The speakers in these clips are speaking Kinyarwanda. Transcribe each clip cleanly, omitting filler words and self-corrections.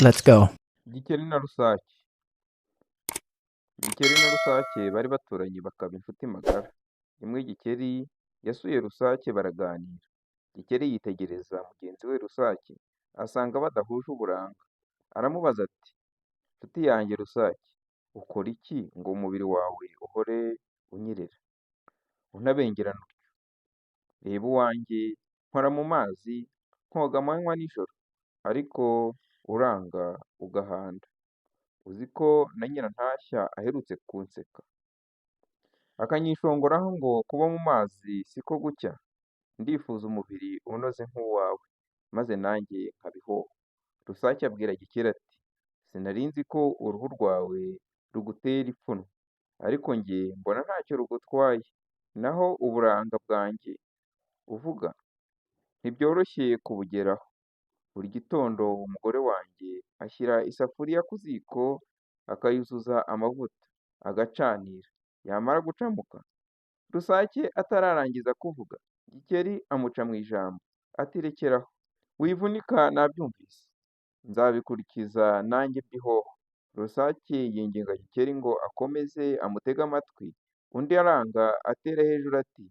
Let's go. Gikeli na Rusake. Gikeli na Rusake bari baturanye bakaba inshuti magara. Rimwe Gikeli yasuye Rusake baraganira. Gikeli yitegereza mugenzi we Rusake asanga badahuje uburanga. Aramubaza ati nshuti yanjye Rusake, ukora iki ngo umubiri wawe uhore unyerera unabengerana utyo? Reba uwanjye nkora mu mazi nkoga amanywa n'ijoro, ariko uranga ugahanda. Uzi ko na Nyirantashya aherutse kunseka akanyishongoraho ngo kuba mu mazi siko gucya, ndifuza umubiri unoze nk'uwawe, maze nanjye nkabihoha. Rusake abwira Gikeli ati sinari nzi ko uruhu rwawe rugutera ipfunwe, ariko njye mbona ntacyo rugutwaye, naho uburanga bwanjye uvuga ntibyoroshye kubugeraho. Buri gitondo umugore wanjye ashyira isafuriya ku ziko akayuzuza amavuta agacanira, yamara gucamuka Rusake atararangiza kuvuga, Gikeli amuca mu ijambo ati rekeraho, wivunika nabyumvise, nzabikurikiza nanjye mbihoho. Rusake yinginga Gikeli ngo akomeze amutege amatwi, undi aranga atera hejuru ati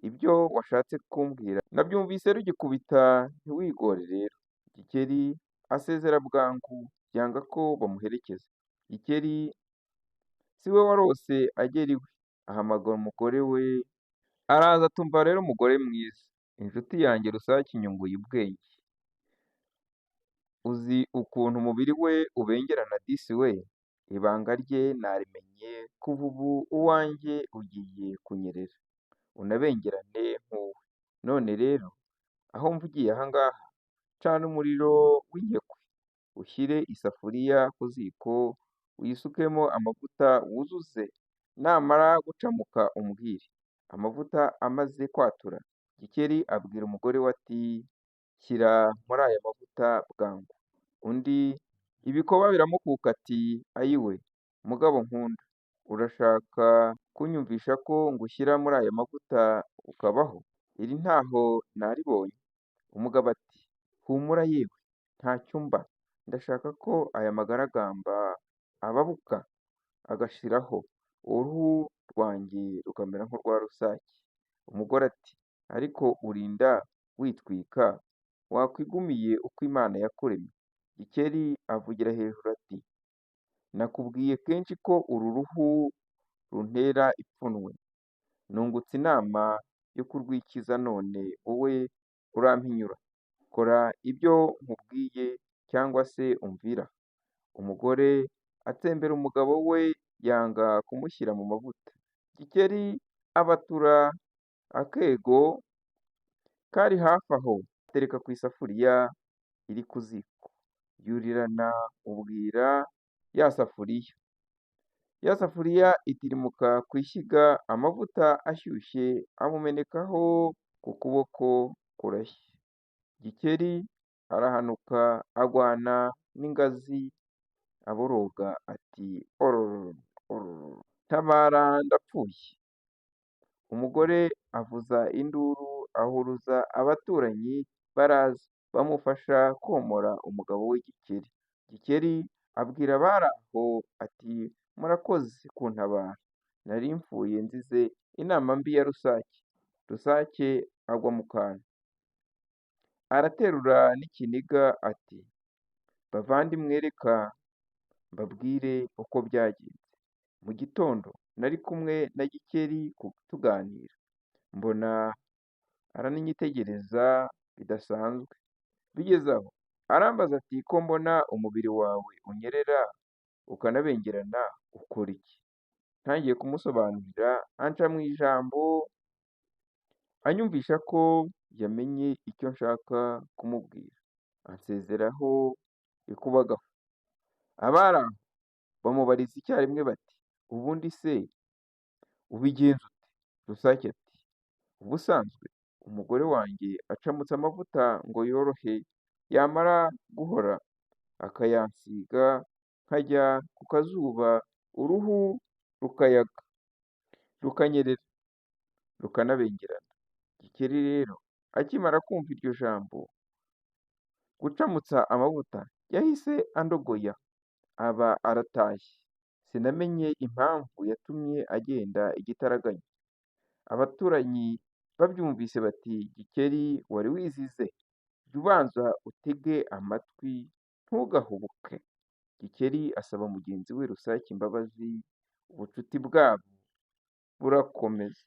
ibyo washatse kumbwira nabyumvise rugikubita, ntiwigore rero. Gikeli asezera bwangu yanga ko bamuherekeza. Gikeli si we warose agera iwe, ahamagara umugore we araza atumva rero umugore mwiza, inshuti yanjye Rusake inyunguye ubwenge. Uzi ukuntu umubiri we ubengerana disi we, ibanga rye narimenye, kuva ubu uwanjye ugiye kunyerera unabengerane nk'uwe. None rero aho mvugiye aha ngaha, cana umuriro w'inkekwe, ushyire isafuriya ku ziko, uyisukemo amavuta wuzuze, namara gucamuka umbwire. Amavuta amaze kwatura, Gikeli abwira umugore we ati shyira muri aya mavuta bwangu. Undi ibikoba biramukuka ati ayiwe mugabo nkunda, urashaka kunyumvisha ko ngushyira muri aya mavuta ukabaho? Iri ntaho naribonye. Umugabo ati humura yewe ntacyo mba, ndashaka ko aya magaragamba ababuka agashiraho, uruhu rwanjye rukamera nk'urwa Rusake. Umugore ati ariko urinda witwika, wakwigumiye uko Imana yakuremye. Gikeli avugira hejuru ati nakubwiye kenshi ko uru ruhu runtera ipfunwe, nungutse inama yo kurwikiza none wowe urampinyura. Kora ibyo nkubwiye cyangwa se umvira. Umugore atsembera umugabo we yanga kumushyira mu mavuta. Gikeli abatura akego kari hafi aho atereka ku isafuriya iri ku ziko, yurirana ubwira ya safuriya. Ya safuriya itirimuka ku ishyiga, amavuta ashyushye amumenekaho ku kuboko kurashya. Gikeli arahanuka agwana n'ingazi aboroga ati orororo orororo, tabara ndapfuye. Umugore avuza induru ahuruza abaturanyi baraza bamufasha komora umugabo we Gikeli. Gikeli abwira abari aho ati murakoze kuntabara, nari mpfuye nzize inama mbi ya Rusake. Rusake agwa mu kantu, araterura n'ikiniga ati bavandimwe reka mbabwire uko byagenze. Mu gitondo nari kumwe na Gikeli tuganira, mbona aranyitegereza bidasanzwe. Bigeze aho arambaza ati ko mbona umubiri wawe unyerera ukanabengerana, ukora iki? Ntangiye kumusobanurira anca mu ijambo anyumvisha ko yamenye icyo nshaka kumubwira, ansezeraho ikubagahu. Abari aho bamubariza icyarimwe bati ubundi se ubigenza ute? Rusake ati ubusanzwe umugore wanjye acamutse amavuta ngo yorohe, yamara guhora akayansiga, nkajya ku kazuba uruhu rukayaga, rukanyerera, rukanabengerana. Gikeli rero akimara kumva iryo jambo gucamutsa amavuta, yahise andogoya aba aratashye. Sinamenye impamvu yatumye agenda igitaraganya. Abaturanyi babyumvise bati Gikeli wari wizize, jya ubanza utege amatwi ntugahubuke. Gikeli asaba mugenzi we Rusake imbabazi, ubucuti bwabo burakomeza.